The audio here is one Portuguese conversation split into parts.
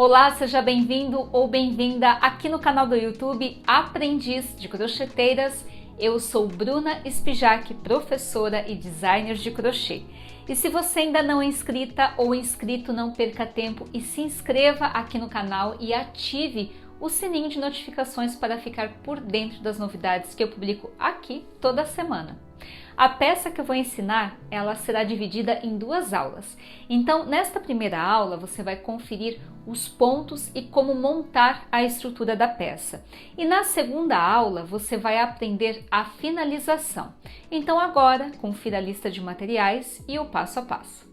Olá, seja bem-vindo ou bem-vinda aqui no canal do YouTube Aprendiz de Crocheteiras. Eu sou Bruna Spijack, professora e designer de crochê. E se você ainda não é inscrita ou inscrito, não perca tempo e se inscreva aqui no canal e ative o sininho de notificações para ficar por dentro das novidades que eu publico aqui toda semana. A peça que eu vou ensinar, ela será dividida em duas aulas. Então, nesta primeira aula, você vai conferir os pontos e como montar a estrutura da peça. E na segunda aula, você vai aprender a finalização. Então, agora, confira a lista de materiais e o passo a passo.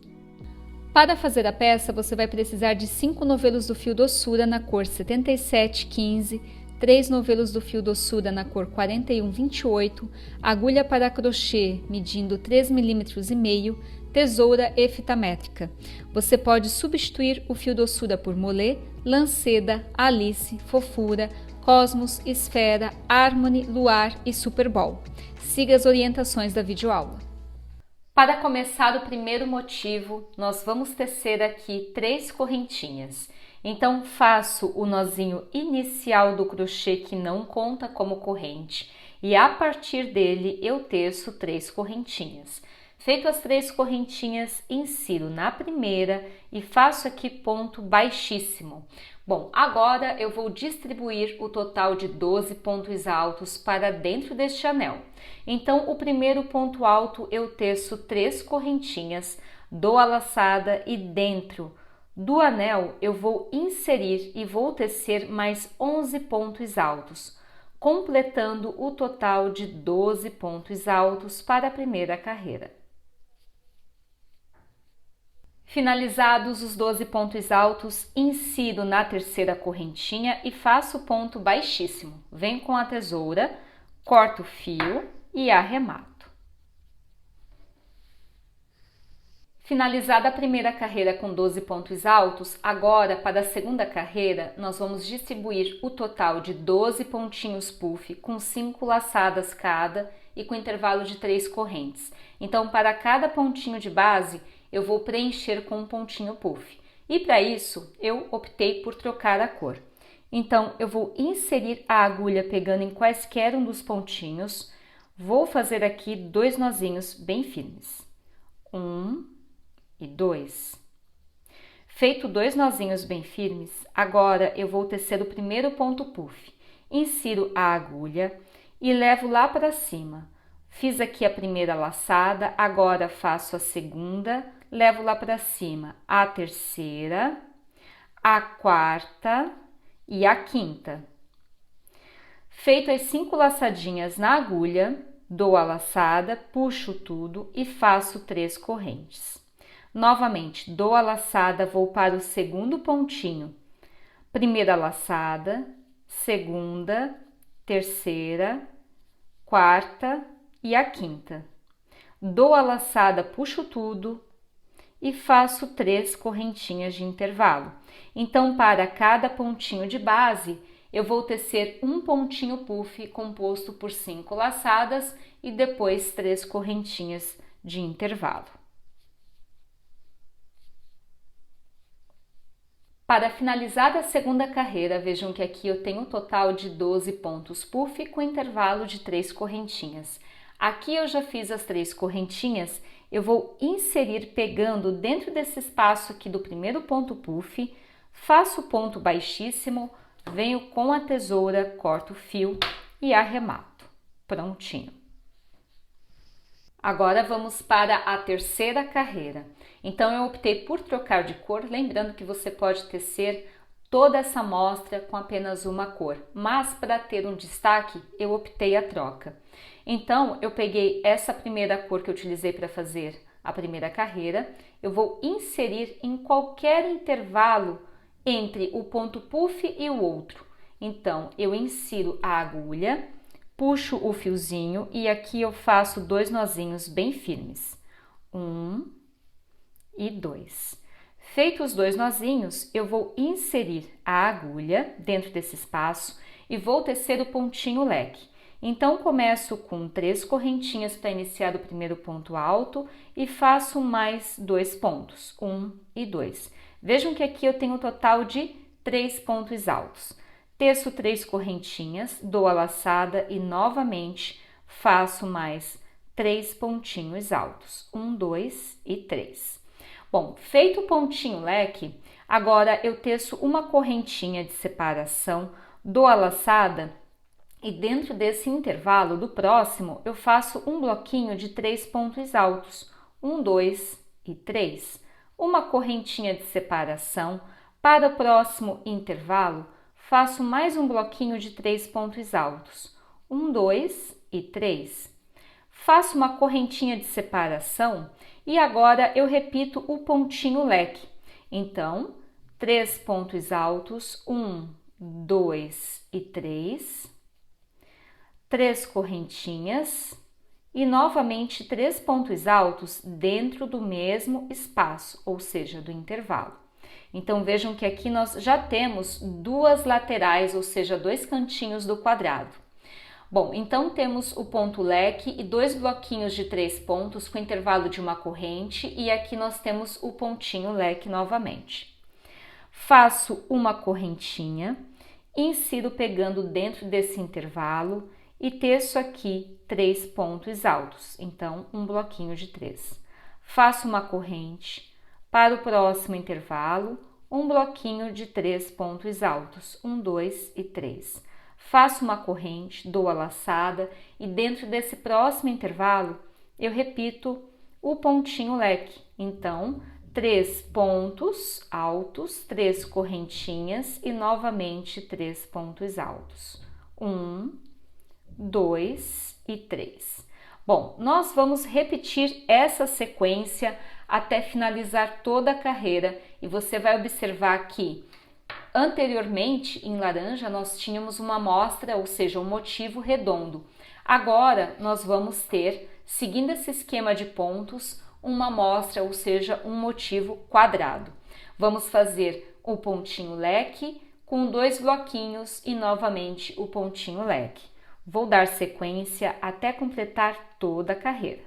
Para fazer a peça, você vai precisar de 5 novelos do fio doçura na cor 7715, 3 novelos do fio doçura na cor 4128, agulha para crochê medindo 3,5 mm, tesoura e fita métrica. Você pode substituir o fio doçura por molê, lanceda, alice, fofura, cosmos, esfera, harmony, luar e super ball. Siga as orientações da videoaula. Para começar o primeiro motivo, nós vamos tecer aqui 3 correntinhas. Então, faço o nozinho inicial do crochê que não conta como corrente e a partir dele eu teço 3 correntinhas. Feito as 3 correntinhas, insiro na primeira e faço aqui ponto baixíssimo. Bom, agora eu vou distribuir o total de 12 pontos altos para dentro deste anel. Então, o primeiro ponto alto eu teço 3 correntinhas, dou a laçada e dentro do anel eu vou inserir e vou tecer mais 11 pontos altos, completando o total de 12 pontos altos para a primeira carreira. Finalizados os 12 pontos altos, insiro na terceira correntinha e faço ponto baixíssimo. Venho com a tesoura, corto o fio e arremato. Finalizada a primeira carreira com 12 pontos altos, agora para a segunda carreira nós vamos distribuir o total de 12 pontinhos puff com 5 laçadas cada e com intervalo de 3 correntes. Então, para cada pontinho de base, eu vou preencher com um pontinho puff. E para isso, eu optei por trocar a cor. Então, eu vou inserir a agulha pegando em quaisquer um dos pontinhos. Vou fazer aqui 2 nozinhos bem firmes. 1 e 2. Feito 2 nozinhos bem firmes, agora eu vou tecer o primeiro ponto puff. Insiro a agulha e levo lá para cima. Fiz aqui a primeira laçada, agora faço a segunda, levo lá para cima a terceira, a quarta e a quinta. Feito as 5 laçadinhas na agulha, dou a laçada, puxo tudo e faço 3 correntes. Novamente, dou a laçada, vou para o segundo pontinho. Primeira laçada, segunda, terceira, quarta e a quinta. Dou a laçada, puxo tudo e faço 3 correntinhas de intervalo. Então, para cada pontinho de base, eu vou tecer um pontinho puff composto por 5 laçadas e depois 3 correntinhas de intervalo. Para finalizar a segunda carreira, vejam que aqui eu tenho um total de 12 pontos puff com intervalo de 3 correntinhas. Aqui eu já fiz as 3 correntinhas, eu vou inserir pegando dentro desse espaço aqui do primeiro ponto puff, faço ponto baixíssimo, venho com a tesoura, corto o fio e arremato. Prontinho. Agora vamos para a terceira carreira. Então, eu optei por trocar de cor, lembrando que você pode tecer toda essa amostra com apenas uma cor, mas para ter um destaque, eu optei a troca. Então, eu peguei essa primeira cor que eu utilizei para fazer a primeira carreira, eu vou inserir em qualquer intervalo entre o ponto puff e o outro. Então, eu insiro a agulha, puxo o fiozinho e aqui eu faço 2 nozinhos bem firmes. 1 e 2. Feitos os 2 nozinhos, eu vou inserir a agulha dentro desse espaço e vou tecer o pontinho leque. Então, começo com 3 correntinhas para iniciar o primeiro ponto alto e faço mais 2 pontos, 1 e 2. Vejam que aqui eu tenho um total de 3 pontos altos. Teço 3 correntinhas, dou a laçada e novamente faço mais 3 pontinhos altos. 1, 2 e 3. Bom, feito o pontinho leque, agora eu teço uma correntinha de separação, dou a laçada e dentro desse intervalo do próximo eu faço um bloquinho de 3 pontos altos. 1, 2 e 3. Uma correntinha de separação. Para o próximo intervalo, faço mais um bloquinho de 3 pontos altos. 1, 2 e 3. Faço uma correntinha de separação e agora eu repito o pontinho leque. Então, 3 pontos altos, 1, 2 e 3. 3 correntinhas e novamente 3 pontos altos dentro do mesmo espaço, ou seja, do intervalo. Então vejam que aqui nós já temos duas laterais, ou seja, 2 cantinhos do quadrado. Bom, então temos o ponto leque e 2 bloquinhos de 3 pontos com intervalo de uma corrente e aqui nós temos o pontinho leque novamente. Faço uma correntinha, insiro pegando dentro desse intervalo e teço aqui 3 pontos altos, então um bloquinho de 3. Faço uma corrente, para o próximo intervalo, um bloquinho de 3 pontos altos, 1, 2 e 3. Faço uma corrente, dou a laçada e dentro desse próximo intervalo eu repito o pontinho leque, então 3 pontos altos, 3 correntinhas e novamente 3 pontos altos, 1, 2 e 3. Bom, nós vamos repetir essa sequência até finalizar toda a carreira e você vai observar que anteriormente em laranja nós tínhamos uma amostra, ou seja, um motivo redondo. Agora nós vamos ter, seguindo esse esquema de pontos, uma amostra, ou seja, um motivo quadrado. Vamos fazer o pontinho leque com 2 bloquinhos e novamente o pontinho leque. Vou dar sequência até completar toda a carreira.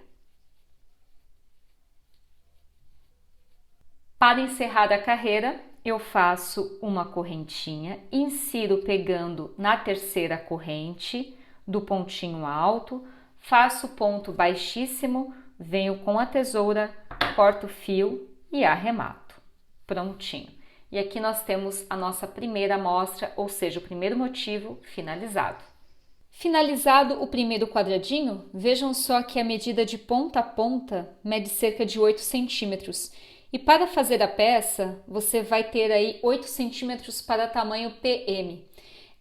Para encerrar a carreira, eu faço uma correntinha, insiro pegando na terceira corrente do pontinho alto, faço ponto baixíssimo, venho com a tesoura, corto o fio e arremato. Prontinho. E aqui nós temos a nossa primeira amostra, ou seja, o primeiro motivo finalizado. Finalizado o primeiro quadradinho, vejam só que a medida de ponta a ponta mede cerca de 8 centímetros. E para fazer a peça, você vai ter aí 8 centímetros para tamanho PM.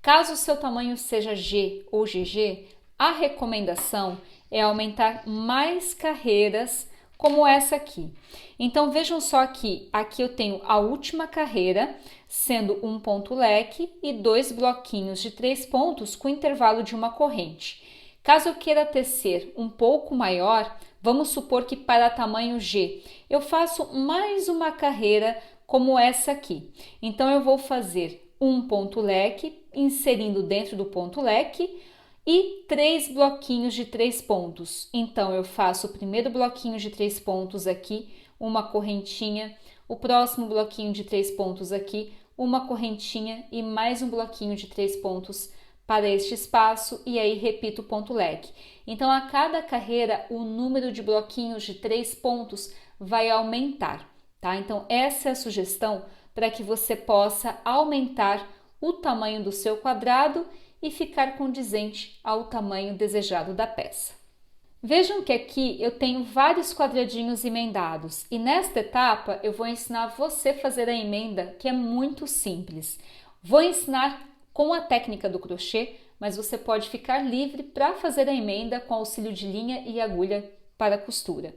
Caso o seu tamanho seja G ou GG, a recomendação é aumentar mais carreiras como essa aqui. Então vejam só que aqui eu tenho a última carreira, sendo um ponto leque e 2 bloquinhos de 3 pontos com intervalo de uma corrente. Caso eu queira tecer um pouco maior, vamos supor que para tamanho G, eu faço mais uma carreira como essa aqui. Então eu vou fazer um ponto leque, inserindo dentro do ponto leque, e 3 bloquinhos de 3 pontos. Então eu faço o primeiro bloquinho de 3 pontos aqui, uma correntinha, o próximo bloquinho de 3 pontos aqui, uma correntinha e mais um bloquinho de 3 pontos para este espaço e aí repito o ponto leque. Então a cada carreira o número de bloquinhos de 3 pontos vai aumentar, tá? Então essa é a sugestão para que você possa aumentar o tamanho do seu quadrado e ficar condizente ao tamanho desejado da peça. Vejam que aqui eu tenho vários quadradinhos emendados e nesta etapa eu vou ensinar você a fazer a emenda, que é muito simples. Vou ensinar com a técnica do crochê, mas você pode ficar livre para fazer a emenda com auxílio de linha e agulha para costura.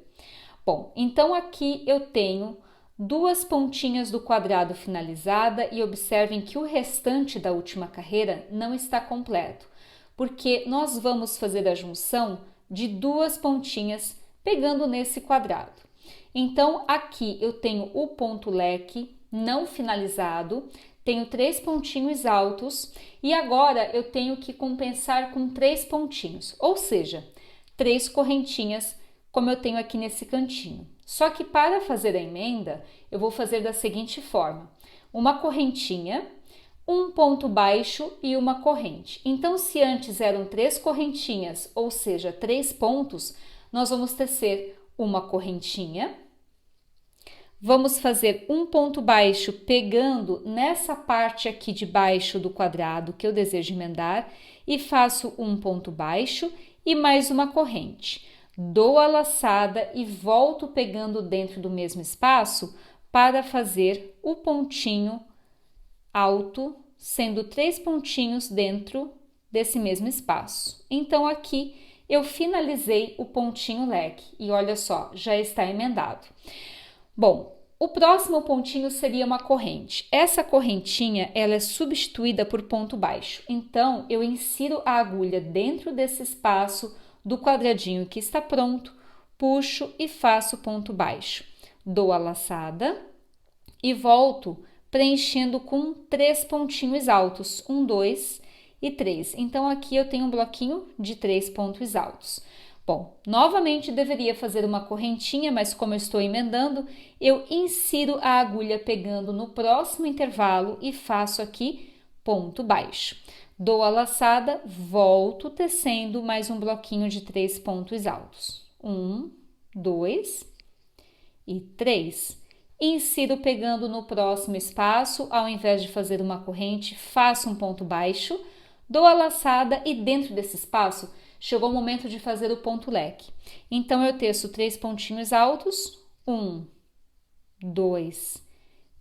Bom, então aqui eu tenho 2 pontinhas do quadrado finalizada e observem que o restante da última carreira não está completo, porque nós vamos fazer a junção de 2 pontinhas pegando nesse quadrado. Então aqui eu tenho o ponto leque não finalizado, tenho 3 pontinhos altos e agora eu tenho que compensar com 3 pontinhos, ou seja, 3 correntinhas como eu tenho aqui nesse cantinho. Só que para fazer a emenda, eu vou fazer da seguinte forma: uma correntinha, um ponto baixo e uma corrente. Então, se antes eram 3 correntinhas, ou seja, 3 pontos, nós vamos tecer uma correntinha. Vamos fazer um ponto baixo pegando nessa parte aqui de baixo do quadrado que eu desejo emendar e faço um ponto baixo e mais uma corrente. Dou a laçada e volto pegando dentro do mesmo espaço para fazer o pontinho alto, sendo 3 pontinhos dentro desse mesmo espaço. Então, aqui eu finalizei o pontinho leque e olha só, já está emendado. Bom, o próximo pontinho seria uma corrente. Essa correntinha, ela é substituída por ponto baixo. Então, eu insiro a agulha dentro desse espaço do quadradinho que está pronto, puxo e faço ponto baixo. Dou a laçada e volto preenchendo com 3 pontinhos altos, 1, 2 e 3. Então, aqui eu tenho um bloquinho de 3 pontos altos. Bom, novamente deveria fazer uma correntinha, mas como eu estou emendando, eu insiro a agulha pegando no próximo intervalo e faço aqui ponto baixo. Dou a laçada, volto tecendo mais um bloquinho de 3 pontos altos. 1, 2 e 3. Insiro pegando no próximo espaço, ao invés de fazer uma corrente, faço um ponto baixo, dou a laçada e dentro desse espaço chegou o momento de fazer o ponto leque. Então, eu teço 3 pontinhos altos, 1, 2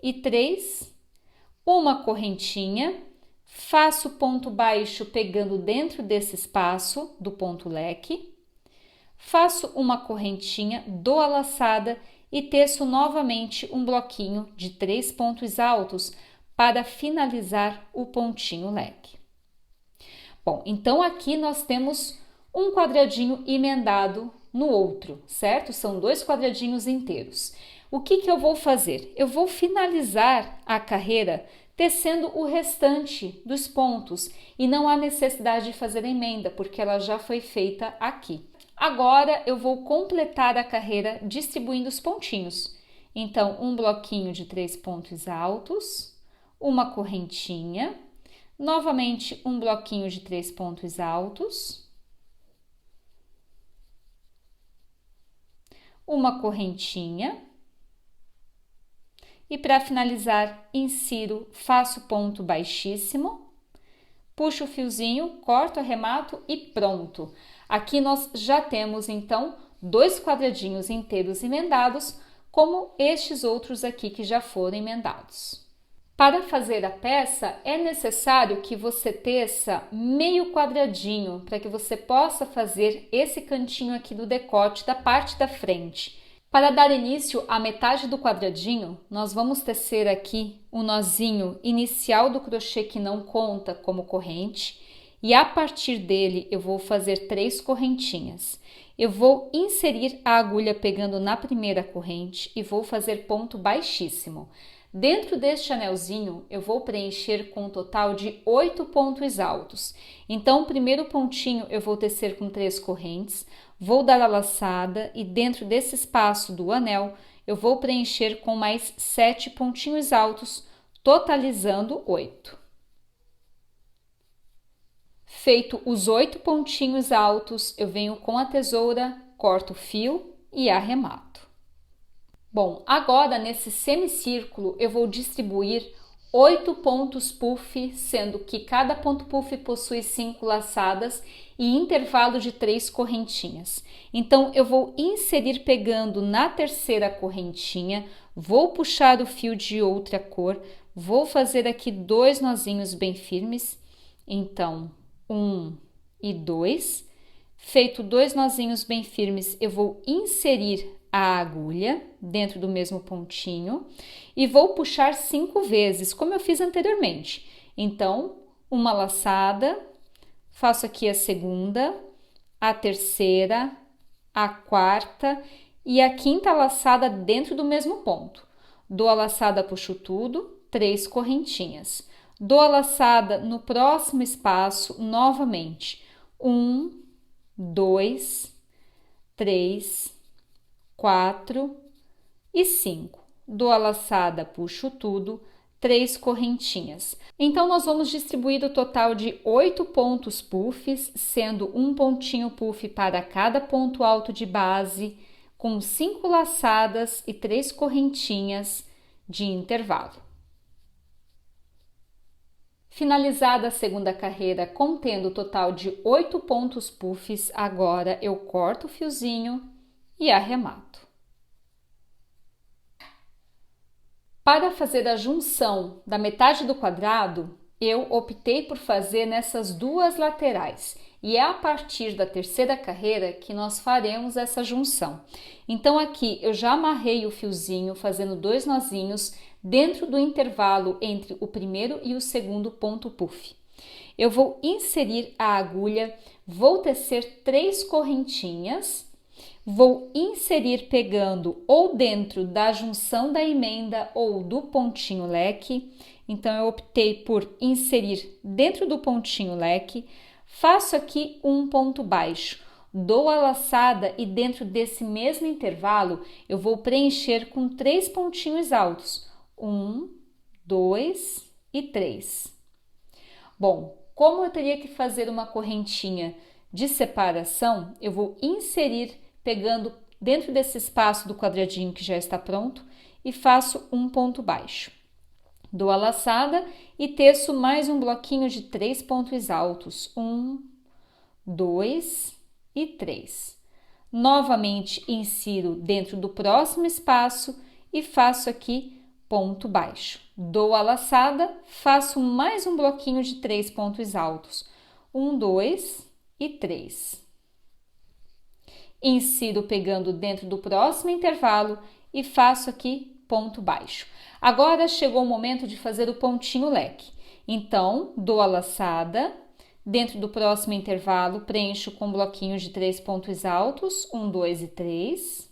e 3, uma correntinha, faço ponto baixo pegando dentro desse espaço do ponto leque, faço uma correntinha, dou a laçada e teço novamente um bloquinho de 3 pontos altos para finalizar o pontinho leque. Bom, então aqui nós temos um quadradinho emendado no outro, certo? São 2 quadradinhos inteiros. O que eu vou fazer? Eu vou finalizar a carreira tecendo o restante dos pontos e não há necessidade de fazer a emenda, porque ela já foi feita aqui. Agora, eu vou completar a carreira distribuindo os pontinhos. Então, um bloquinho de 3 pontos altos, uma correntinha, novamente um bloquinho de 3 pontos altos, uma correntinha e para finalizar, insiro, faço ponto baixíssimo, puxo o fiozinho, corto, arremato e pronto. Aqui nós já temos, então, 2 quadradinhos inteiros emendados, como estes outros aqui que já foram emendados. Para fazer a peça, é necessário que você teça meio quadradinho, para que você possa fazer esse cantinho aqui do decote da parte da frente. Para dar início à metade do quadradinho, nós vamos tecer aqui o nozinho inicial do crochê que não conta como corrente e a partir dele eu vou fazer 3 correntinhas. Eu vou inserir a agulha pegando na primeira corrente e vou fazer ponto baixíssimo. Dentro deste anelzinho, eu vou preencher com um total de 8 pontos altos. Então, o primeiro pontinho eu vou tecer com 3 correntes, vou dar a laçada e dentro desse espaço do anel, eu vou preencher com mais 7 pontinhos altos, totalizando 8. Feito os 8 pontinhos altos, eu venho com a tesoura, corto o fio e arremato. Bom, agora nesse semicírculo eu vou distribuir 8 pontos puff, sendo que cada ponto puff possui 5 laçadas e intervalo de 3 correntinhas. Então, eu vou inserir pegando na terceira correntinha, vou puxar o fio de outra cor, vou fazer aqui 2 nozinhos bem firmes. Então, 1 e 2. Feito 2 nozinhos bem firmes, eu vou inserir a agulha dentro do mesmo pontinho e vou puxar 5 vezes, como eu fiz anteriormente. Então, uma laçada, faço aqui a segunda, a terceira, a quarta e a quinta laçada dentro do mesmo ponto. Dou a laçada, puxo tudo, 3 correntinhas. Dou a laçada no próximo espaço novamente. 1, 2, 3, 4 e 5. Dou a laçada, puxo tudo, 3 correntinhas. Então, nós vamos distribuir o total de 8 pontos puffs, sendo um pontinho puff para cada ponto alto de base, com 5 laçadas e 3 correntinhas de intervalo. Finalizada a segunda carreira, contendo o total de 8 pontos puffs, agora eu corto o fiozinho e arremato. Para fazer a junção da metade do quadrado, eu optei por fazer nessas duas laterais e é a partir da terceira carreira que nós faremos essa junção. Então aqui eu já amarrei o fiozinho fazendo 2 nozinhos dentro do intervalo entre o primeiro e o segundo ponto puff. Eu vou inserir a agulha, vou tecer 3 correntinhas. Vou inserir pegando ou dentro da junção da emenda ou do pontinho leque. Então, eu optei por inserir dentro do pontinho leque. Faço aqui um ponto baixo, dou a laçada e dentro desse mesmo intervalo eu vou preencher com 3 pontinhos altos. 1, 2 e 3. Bom, como eu teria que fazer uma correntinha de separação, eu vou inserir pegando dentro desse espaço do quadradinho que já está pronto e faço um ponto baixo. Dou a laçada e teço mais um bloquinho de 3 pontos altos. 1, 2 e 3. Novamente insiro dentro do próximo espaço e faço aqui ponto baixo. Dou a laçada, faço mais um bloquinho de 3 pontos altos. 1, 2 e 3. Insiro pegando dentro do próximo intervalo e faço aqui ponto baixo. Agora chegou o momento de fazer o pontinho leque. Então, dou a laçada, dentro do próximo intervalo preencho com bloquinhos de 3 pontos altos, 1, 2 e 3.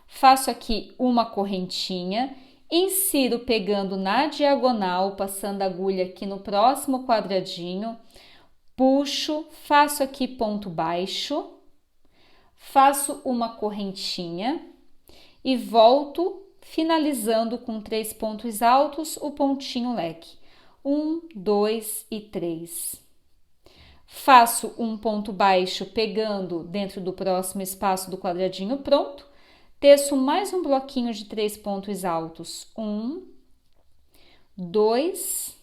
Faço aqui uma correntinha, insiro pegando na diagonal, passando a agulha aqui no próximo quadradinho, puxo, faço aqui ponto baixo. Faço uma correntinha e volto finalizando com 3 pontos altos o pontinho leque. 1, 2 e 3. Faço um ponto baixo pegando dentro do próximo espaço do quadradinho pronto. Teço mais um bloquinho de 3 pontos altos. 1, 2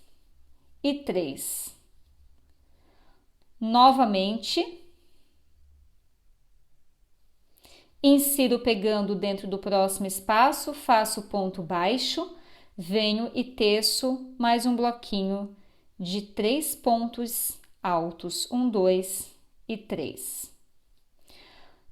e 3. Novamente. Insiro pegando dentro do próximo espaço, faço ponto baixo, venho e teço mais um bloquinho de 3 pontos altos, 1, 2 e 3.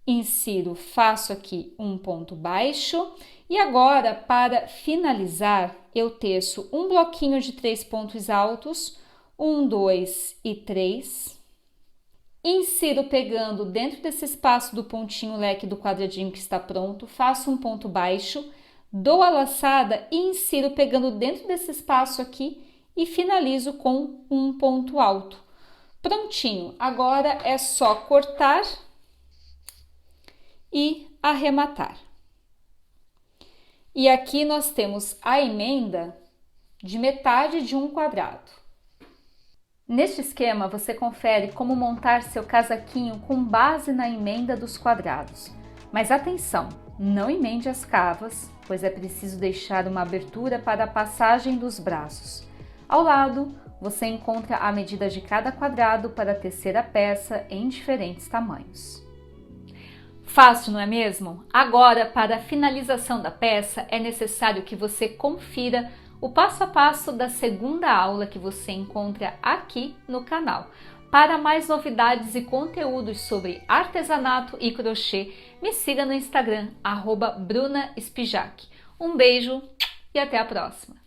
Insiro, faço aqui um ponto baixo e agora para finalizar eu teço um bloquinho de 3 pontos altos, 1, 2 e 3. Insiro pegando dentro desse espaço do pontinho leque do quadradinho que está pronto, faço um ponto baixo, dou a laçada e insiro pegando dentro desse espaço aqui e finalizo com um ponto alto. Prontinho, agora é só cortar e arrematar. E aqui nós temos a emenda de metade de um quadrado. Neste esquema, você confere como montar seu casaquinho com base na emenda dos quadrados. Mas atenção, não emende as cavas, pois é preciso deixar uma abertura para a passagem dos braços. Ao lado, você encontra a medida de cada quadrado para tecer a peça em diferentes tamanhos. Fácil, não é mesmo? Agora, para a finalização da peça, é necessário que você confira o passo a passo da segunda aula que você encontra aqui no canal. Para mais novidades e conteúdos sobre artesanato e crochê, me siga no Instagram, @BrunaSpijac. Um beijo e até a próxima!